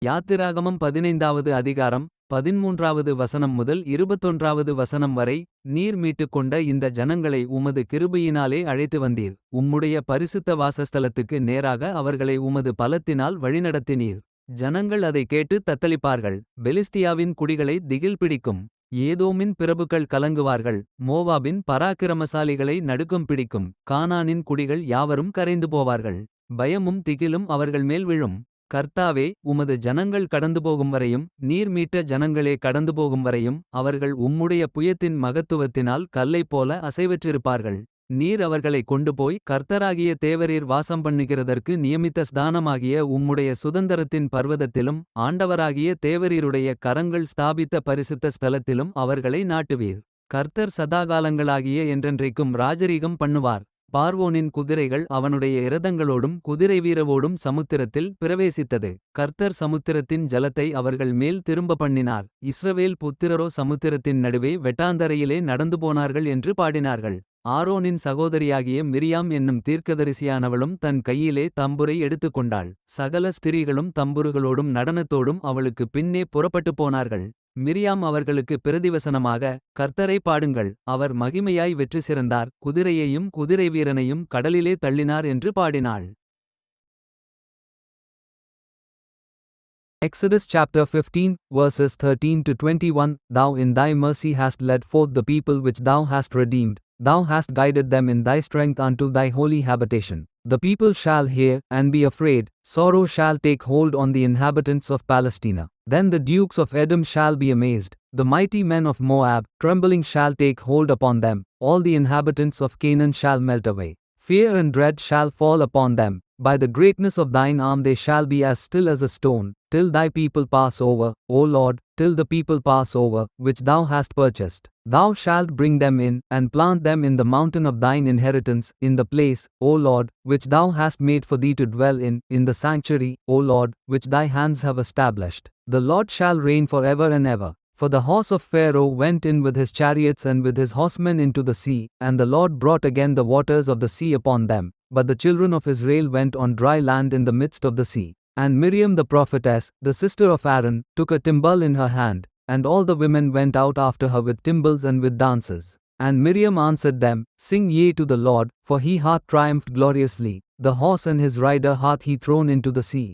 யாத்திராகமம் 15வது அதிகாரம் 13வது வசனம் முதல் 21வது வசனம் வரை. நீர் மீட்டுக்கொண்ட இந்த ஜனங்களை உமது கிருபையினாலே அழைத்து வந்தீர். உம்முடைய பரிசுத்த வாசஸ்தலத்துக்கு நேராக அவர்களை உமது பலத்தினால் வழிநடத்தினீர். ஜனங்கள் அதை கேட்டு தத்தளிப்பார்கள். பெலிஸ்தியாவின் குடிகளை திகில் பிடிக்கும். ஏதோமின் பிரபுக்கள் கலங்குவார்கள். மோவாபின் பராக்கிரமசாலிகளை நடுக்கம் பிடிக்கும். கானானின் குடிகள் யாவரும் கரைந்து போவார்கள். பயமும் திகிலும் அவர்கள் மேல் விழும். கர்த்தாவே, உமது ஜனங்கள் கடந்துபோகும் வரையும், நீர் மீட்ட ஜனங்களே கடந்துபோகும் வரையும், அவர்கள் உம்முடைய புயத்தின் மகத்துவத்தினால் கல்லைப் போல அசைவற்றிருப்பார்கள். நீர் அவர்களை கொண்டுபோய் கர்த்தராகிய தேவரீர் வாசம்பண்ணுகிறதற்கு நியமித்த ஸ்தானமாகிய உம்முடைய சுதந்தரத்தின் பர்வதத்திலும், ஆண்டவராகிய தேவரீருடைய கரங்கள் ஸ்தாபித்த பரிசுத்த ஸ்தலத்திலும் அவர்களை நாட்டுவீர். கர்த்தர் சதாகாலங்களாகிய என்றென்றைக்கும் ராஜரீகம் பண்ணுவார். பார்வோனின் குதிரைகள் அவனுடைய இரதங்களோடும் குதிரை வீரவோடும் சமுத்திரத்தில் பிரவேசித்தது. கர்த்தர் சமுத்திரத்தின் ஜலத்தை அவர்கள் மேல் திரும்ப பண்ணினார். இஸ்ரவேல் புத்திரரோ சமுத்திரத்தின் நடுவே வெட்டாந்தரையிலே நடந்து போனார்கள் என்று பாடினார்கள். ஆரோனின் சகோதரியாகிய மிரியாம் என்னும் தீர்க்கதரிசியானவளும் தன் கையிலே தம்புரை எடுத்துக்கொண்டாள். சகல ஸ்திரீகளும் தம்புருகளோடும் நடனத்தோடும் அவளுக்கு பின்னே புறப்பட்டு போனார்கள். மிரியாம் அவர்களுக்கு பிரதிவசனமாக, கர்த்தரை பாடுங்கள், அவர் மகிமையாய் வெற்றி சிறந்தார், குதிரையையும் குதிரை வீரனையும் கடலிலே தள்ளினார் என்று பாடினாள். Exodus chapter 15, verses 13 to 21. Thou in thy mercy hast led forth the people which thou hast redeemed. Thou hast guided them in thy strength unto thy holy habitation. The people shall hear, and be afraid, sorrow shall take hold on the inhabitants of Palestina. Then the dukes of Edom shall be amazed, the mighty men of Moab, trembling shall take hold upon them, all the inhabitants of Canaan shall melt away. Fear and dread shall fall upon them, by the greatness of thine arm they shall be as still as a stone, till thy people pass over, O Lord, till the people pass over, which thou hast purchased. Thou shalt bring them in, and plant them in the mountain of thine inheritance, in the place, O Lord, which thou hast made for thee to dwell in the sanctuary, O Lord, which thy hands have established. The Lord shall reign for ever and ever. For the horse of Pharaoh went in with his chariots and with his horsemen into the sea, and the Lord brought again the waters of the sea upon them. But the children of Israel went on dry land in the midst of the sea. And Miriam the prophetess, the sister of Aaron, took a timbrel in her hand, and all the women went out after her with timbrels and with dances. And Miriam answered them, Sing ye to the Lord, for he hath triumphed gloriously, the horse and his rider hath he thrown into the sea.